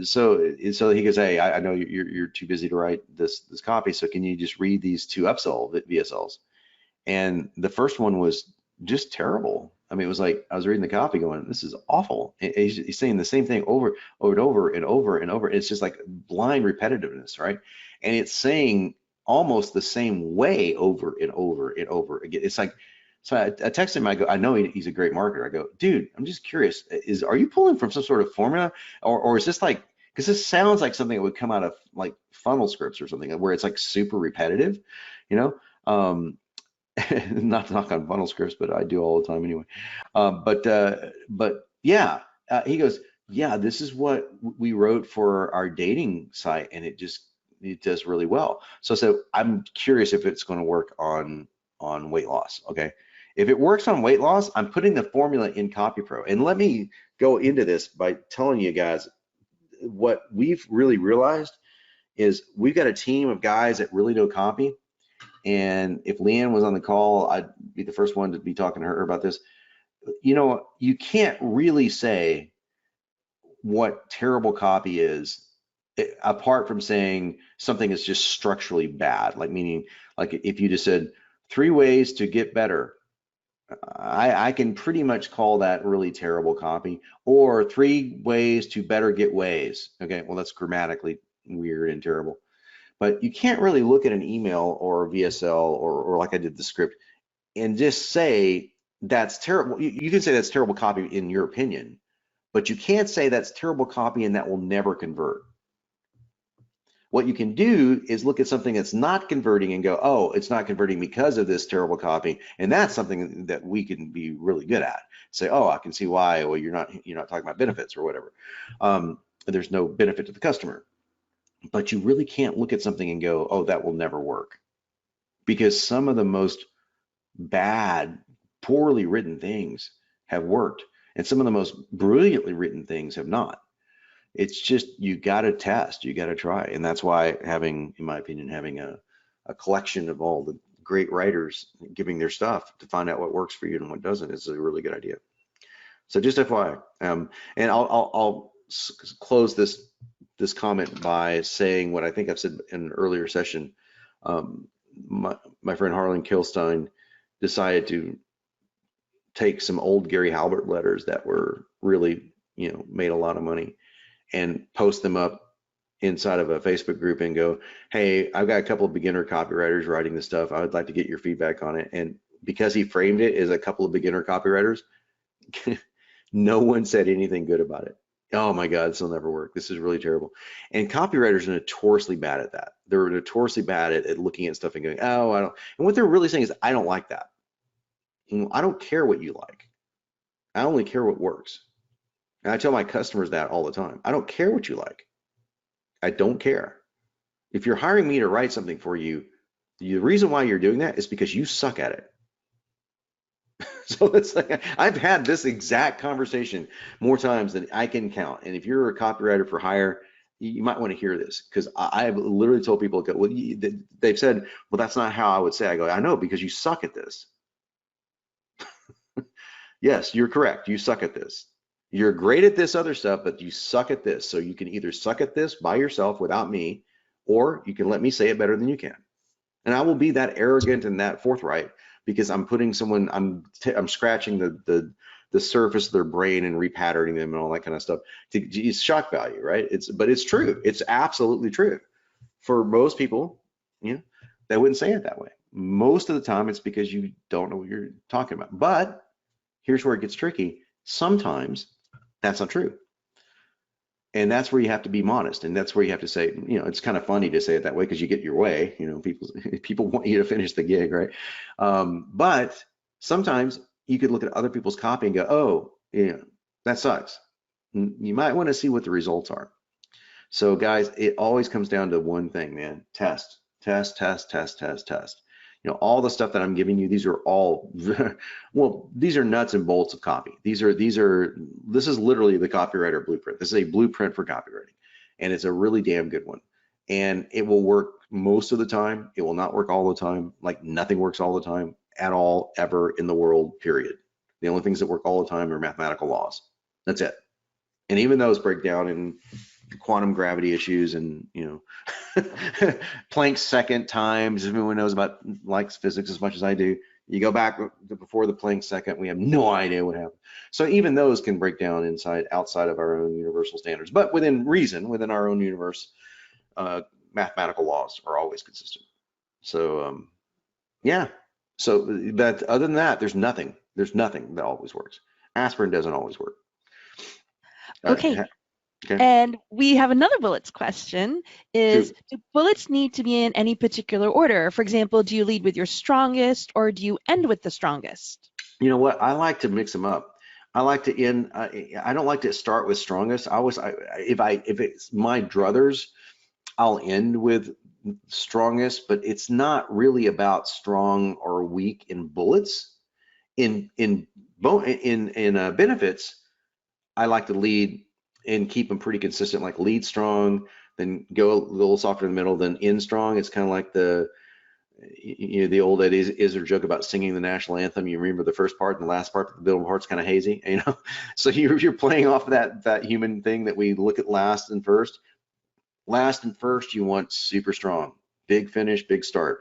Speaker 1: So he goes, hey, I know you're too busy to write this copy, so can you just read these 2 upsell VSLs? And the first one was just terrible. I mean, it was like I was reading the copy going, this is awful. He's saying the same thing over and over. It's just like blind repetitiveness, right? And it's saying almost the same way over and over again. It's like, so I texted him, I go, I know he's a great marketer. I go, dude, I'm just curious, are you pulling from some sort of formula, or is this like, because this sounds like something that would come out of like funnel scripts or something, where it's like super repetitive, you know? Not to knock on funnel scripts, but I do all the time anyway. But yeah, he goes, yeah, this is what we wrote for our dating site, and it does really well. So I'm curious if it's going to work on weight loss. Okay, if it works on weight loss, I'm putting the formula in CopyPro. And let me go into this by telling you guys what we've really realized is we've got a team of guys that really know copy. And if Leanne was on the call, I'd be the first one to be talking to her about this. You know, you can't really say what terrible copy is apart from saying something is just structurally bad, like meaning, like if you just said 3 ways to get better, I can pretty much call that really terrible copy. Or 3 ways to better get ways. Okay, well, that's grammatically weird and terrible. But you can't really look at an email or a VSL or like I did the script and just say that's terrible. You can say that's terrible copy in your opinion, but you can't say that's terrible copy and that will never convert. What you can do is look at something that's not converting and go, oh, it's not converting because of this terrible copy. And that's something that we can be really good at. Say, oh, I can see why. Well, you're not talking about benefits or whatever. There's no benefit to the customer. But you really can't look at something and go, oh, that will never work. Because some of the most bad, poorly written things have worked. And some of the most brilliantly written things have not. It's just, you got to test, you got to try. And that's why having, in my opinion, having a collection of all the great writers giving their stuff to find out what works for you and what doesn't is a really good idea. So just FYI, and I'll close this comment by saying what I think I've said in an earlier session. My friend Harlan Kilstein decided to take some old Gary Halbert letters that were really, made a lot of money, and post them up inside of a Facebook group and go, hey, I've got a couple of beginner copywriters writing this stuff. I would like to get your feedback on it. And because he framed it as a couple of beginner copywriters, no one said anything good about it. Oh my God, this will never work. This is really terrible. And copywriters are notoriously bad at that. They're notoriously bad at looking at stuff and going, oh, I don't. And what they're really saying is, I don't like that. I don't care what you like. I only care what works. And I tell my customers that all the time. I don't care what you like. I don't care. If you're hiring me to write something for you, the reason why you're doing that is because you suck at it. So it's like, I've had this exact conversation more times than I can count. And if you're a copywriter for hire, you might want to hear this, because I've literally told people, well, they've said, well, that's not how I would say. I go, I know, because you suck at this. Yes, you're correct. You suck at this. You're great at this other stuff, but you suck at this. So you can either suck at this by yourself without me, or you can let me say it better than you can. And I will be that arrogant and that forthright, because I'm putting someone, I'm scratching the surface of their brain and repatterning them and all that kind of stuff. It's shock value, right? But it's true. It's absolutely true. For most people, they wouldn't say it that way. Most of the time, it's because you don't know what you're talking about. But here's where it gets tricky. Sometimes that's not true. And that's where you have to be modest. And that's where you have to say, it's kind of funny to say it that way because you get your way, people want you to finish the gig, right? But sometimes you could look at other people's copy and go, oh, that sucks. You might want to see what the results are. So guys, it always comes down to one thing, man. Test. All the stuff that I'm giving you, these are all, well, these are nuts and bolts of copy. This is literally the copywriter blueprint. This is a blueprint for copywriting, and it's a really damn good one. And it will work most of the time. It will not work all the time. Like nothing works all the time at all, ever in the world, period. The only things that work all the time are mathematical laws. That's it. And even those break down in quantum gravity issues and Planck's second times. Everyone knows about likes physics as much as I do. You go back to before the Planck second, we have no idea what happened. So even those can break down outside of our own universal standards, but within reason, within our own universe, mathematical laws are always consistent. So yeah. So but other than that, there's nothing that always works. Aspirin doesn't always work.
Speaker 2: Okay. And we have another bullets question is, do bullets need to be in any particular order? For example, do you lead with your strongest or do you end with the strongest?
Speaker 1: You know what? I like to mix them up. I like to end, I don't like to start with strongest. If it's my druthers, I'll end with strongest, but it's not really about strong or weak in bullets. In benefits, I like to lead and keep them pretty consistent, like lead strong, then go a little softer in the middle, then end strong. It's kind of like the old Eddie Izzard joke about singing the national anthem. You remember the first part and the last part, but the middle part's kind of hazy, So you're playing off of that human thing that we look at last and first. Last and first, you want super strong, big finish, big start.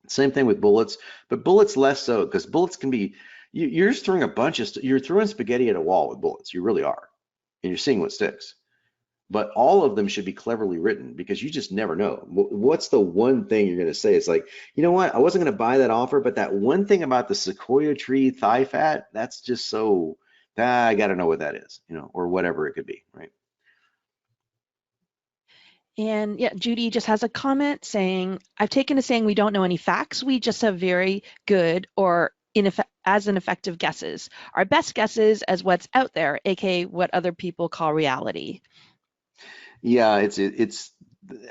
Speaker 1: Same thing with bullets, but bullets less so, because bullets can be, you're just throwing you're throwing spaghetti at a wall with bullets. You really are. And you're seeing what sticks. But all of them should be cleverly written, because you just never know. What's the one thing you're going to say? It's like, you know what? I wasn't going to buy that offer, but that one thing about the sequoia tree thigh fat, that's just so, I got to know what that is, or whatever it could be, right?
Speaker 2: And yeah, Judy just has a comment saying, I've taken to saying we don't know any facts. We just have very good or as ineffective guesses. Our best guesses as what's out there, aka what other people call reality.
Speaker 1: Yeah, it's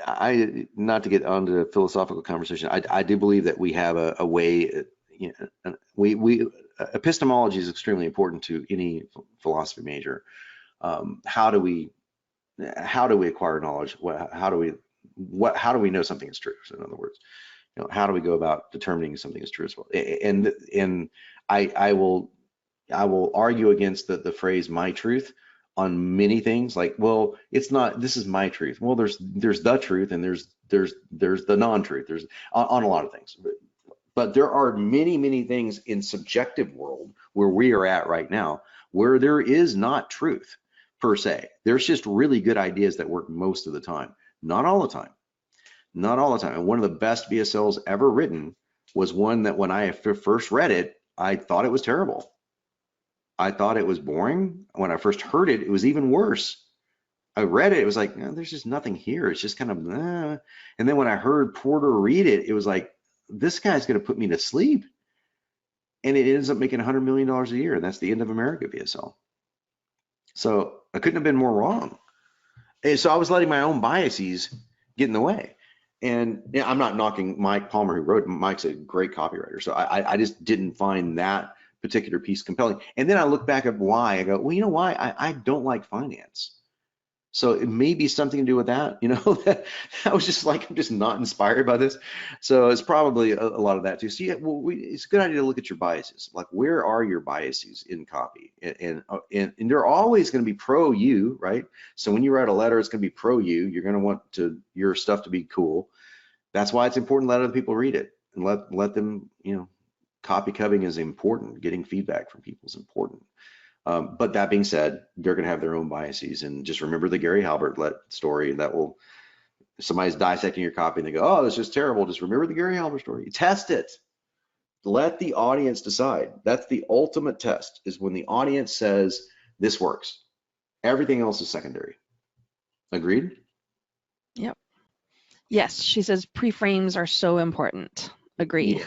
Speaker 1: I not to get onto a philosophical conversation. I do believe that we have a way. You know, we epistemology is extremely important to any philosophy major. How do we acquire knowledge? How do we know something is true? So in other words, how do we go about determining something is true as well? And I will argue against the phrase "my truth" on many things. Like, well, it's not. This is my truth. Well, there's the truth, and there's the non-truth. There's on a lot of things. But there are many things in subjective world where we are at right now where there is not truth per se. There's just really good ideas that work most of the time, not all the time. Not all the time. And one of the best VSLs ever written was one that when I first read it, I thought it was terrible. I thought it was boring. When I first heard it, it was even worse. I read it, it was like, there's just nothing here. It's just kind of, And then when I heard Porter read it, it was like, this guy's going to put me to sleep. And it ends up making $100 million a year. And that's the end of America VSL. So I couldn't have been more wrong. And so I was letting my own biases get in the way. And I'm not knocking Mike Palmer, who wrote. Mike's a great copywriter. So I just didn't find that particular piece compelling. And then I look back at why. I go, well, you know why? I don't like finance. So it may be something to do with that, that I was just like, I'm just not inspired by this. So it's probably a lot of that too. So yeah, well, it's a good idea to look at your biases. Like, where are your biases in copy? And they're always going to be pro you, right? So when you write a letter, it's going to be pro you. You're going to want your stuff to be cool. That's why it's important to let other people read it and let them, copy coving is important. Getting feedback from people is important. But that being said, they're going to have their own biases, and just remember the Gary Halbert story. And that will, if somebody's dissecting your copy and they go, "Oh, this is terrible," just remember the Gary Halbert story. Test it. Let the audience decide. That's the ultimate test, is when the audience says this works. Everything else is secondary. Agreed?
Speaker 2: Yep. Yes, she says pre-frames are so important. Agreed.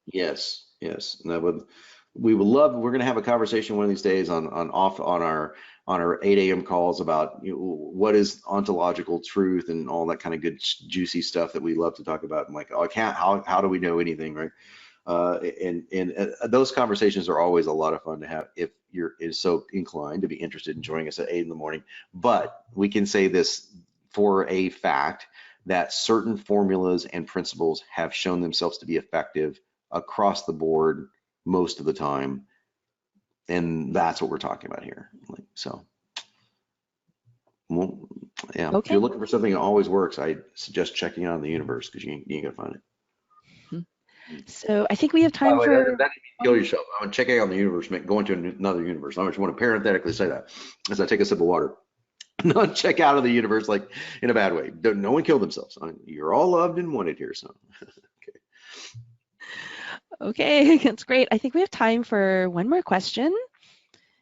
Speaker 1: Yeah. Yes. And we would love. We're going to have a conversation one of these days on our 8 a.m. calls about what is ontological truth and all that kind of good juicy stuff that we love to talk about. And like, how do we know anything, right? And those conversations are always a lot of fun to have if you're so inclined to be interested in joining us at 8 in the morning. But we can say this for a fact, that certain formulas and principles have shown themselves to be effective across the board most of the time, and that's what we're talking about here. Well, yeah.
Speaker 2: Okay.
Speaker 1: If you're looking for something that always works, I suggest checking out in the universe, because you ain't gonna find it.
Speaker 2: So I think we have time for.
Speaker 1: That kill yourself. I'm checking out the universe, going to another universe. I just want to parenthetically say that as I take a sip of water. Not check out of the universe like in a bad way. No one killed themselves. You're all loved and wanted here, so.
Speaker 2: Okay, that's great. I think we have time for one more question.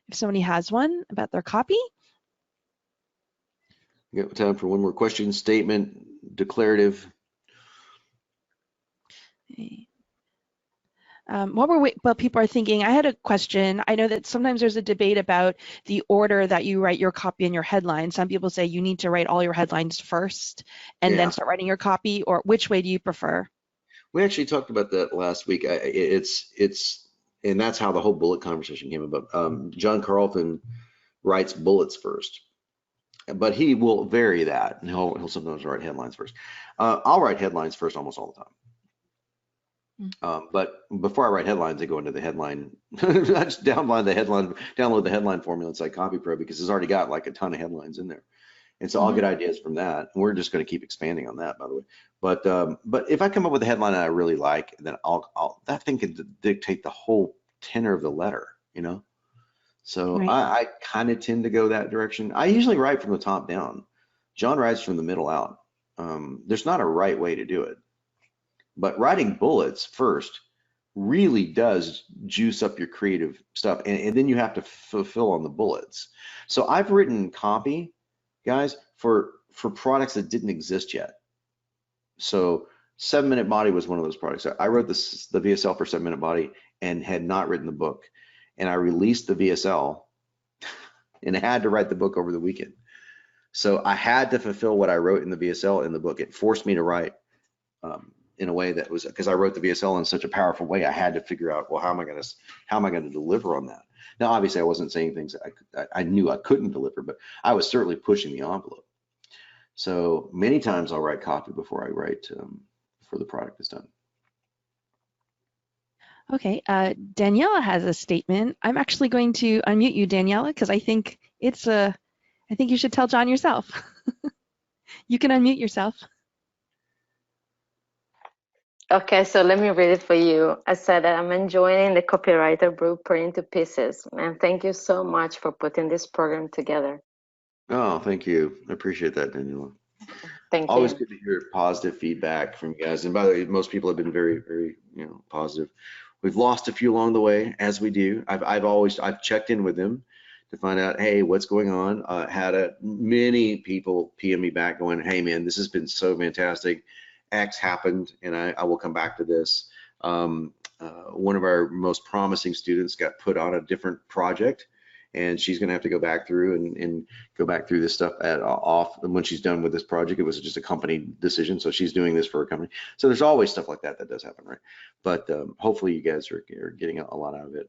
Speaker 2: If somebody has one about their copy.
Speaker 1: We got time for one more question, statement, declarative.
Speaker 2: While people are thinking, I had a question. I know that sometimes there's a debate about the order that you write your copy and your headline. Some people say you need to write all your headlines first and then start writing your copy, or which way do you prefer?
Speaker 1: We actually talked about that last week. And that's how the whole bullet conversation came about. John Carlton writes bullets first, but he will vary that, and he'll sometimes write headlines first. I'll write headlines first almost all the time. But before I write headlines, I go into the headline. I just download the headline formula inside CopyPro, because it's already got like a ton of headlines in there. And so I'll get ideas from that. And we're just going to keep expanding on that, by the way. But if I come up with a headline that I really like, then that thing can dictate the whole tenor of the letter, So right. I kind of tend to go that direction. I usually write from the top down. John writes from the middle out. There's not a right way to do it. But writing bullets first really does juice up your creative stuff, and then you have to fulfill on the bullets. So I've written copy guys, for products that didn't exist yet. So 7-Minute Body was one of those products. I wrote the VSL for 7-Minute Body and had not written the book. And I released the VSL and had to write the book over the weekend. So I had to fulfill what I wrote in the VSL in the book. It forced me to write in a way that was, because I wrote the VSL in such a powerful way, I had to figure out, well, how am I going to deliver on that? Now, obviously, I wasn't saying things I knew I couldn't deliver, but I was certainly pushing the envelope. So many times I'll write copy before I write before the product is done.
Speaker 2: Okay, Daniela has a statement. I'm actually going to unmute you, Daniela, because I think I think you should tell John yourself. You can unmute yourself.
Speaker 3: Okay, so let me read it for you. I said that I'm enjoying the copywriter blueprint to pieces, and thank you so much for putting this program together.
Speaker 1: Oh, thank you. I appreciate that, Daniela.
Speaker 3: Thank
Speaker 1: Always
Speaker 3: you.
Speaker 1: good to hear positive feedback from you guys. And by the way, most people have been very, very, positive. We've lost a few along the way, as we do. I've checked in with them to find out, hey, what's going on. Many people PM me back going, hey man, this has been so fantastic. X happened, and I will come back to this. One of our most promising students got put on a different project, and she's going to have to go back through and go back through this stuff off. And when she's done with this project, it was just a company decision, so she's doing this for a company. So there's always stuff like that does happen, right? But hopefully you guys are getting a lot out of it.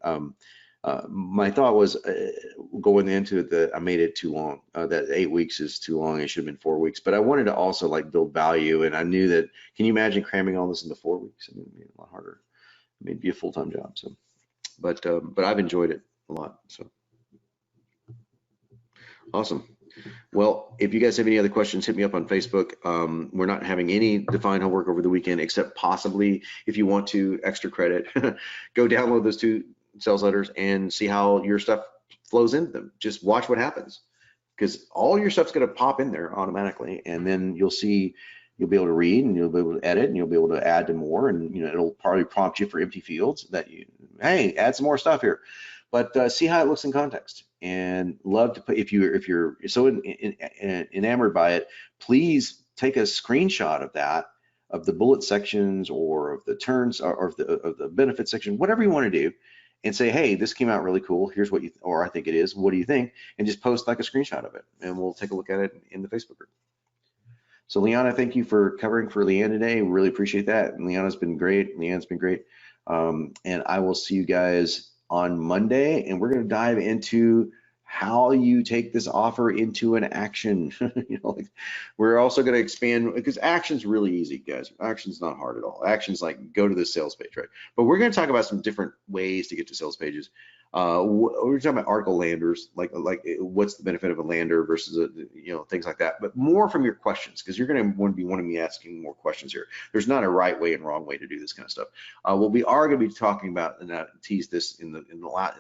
Speaker 1: My thought was going into it that I made it too long. That 8 weeks is too long. It should have been 4 weeks. But I wanted to also like build value, and I knew that. Can you imagine cramming all this into 4 weeks? I mean, it'd be a lot harder. It may be a full-time job. So, but I've enjoyed it a lot. So. Awesome. Well, if you guys have any other questions, hit me up on Facebook. We're not having any defined homework over the weekend, except possibly if you want to extra credit, go download those 2 sales letters and see how your stuff flows into them. Just watch what happens, because all your stuff's going to pop in there automatically, and then you'll be able to read, and you'll be able to edit, and you'll be able to add to more, and it'll probably prompt you for empty fields that hey, add some more stuff here. But see how it looks in context, and love to put, if you're so enamored by it, please take a screenshot of that, of the bullet sections or of the turns or of the benefit section, whatever you want to do, and say, hey, this came out really cool. Here's what or I think it is. What do you think? And just post like a screenshot of it, and we'll take a look at it in the Facebook group. So Liana, thank you for covering for Leanne today. Really appreciate that. And Liana's been great. Leanne's been great. And I will see you guys on Monday, and we're going to dive into how you take this offer into an action. We're also going to expand, because action's really easy, guys. Action's not hard at all. Action's like go to the sales page, right? But we're going to talk about some different ways to get to sales pages. We're talking about article landers, like what's the benefit of a lander versus things like that. But more from your questions, because you're going to want to be wanting me asking more questions here. There's not a right way and wrong way to do this kind of stuff. What we are going to be talking about, and I tease this in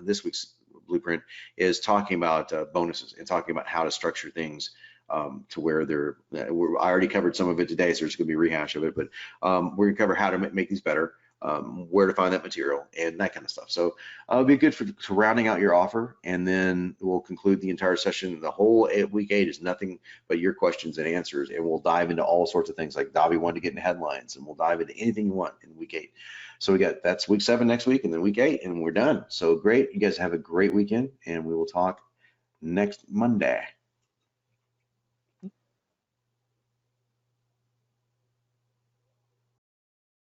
Speaker 1: this week's blueprint, is talking about bonuses and talking about how to structure things to where they're. I already covered some of it today, so there's going to be a rehash of it. But we're going to cover how to make these better. Where to find that material and that kind of stuff. So it'll be good for rounding out your offer, and then we'll conclude the entire session. The whole week 8 is nothing but your questions and answers, and we'll dive into all sorts of things, like Davi wanted to get into headlines, and we'll dive into anything you want in week 8. So that's week 7 next week, and then week 8, and we're done. So great. You guys have a great weekend, and we will talk next Monday.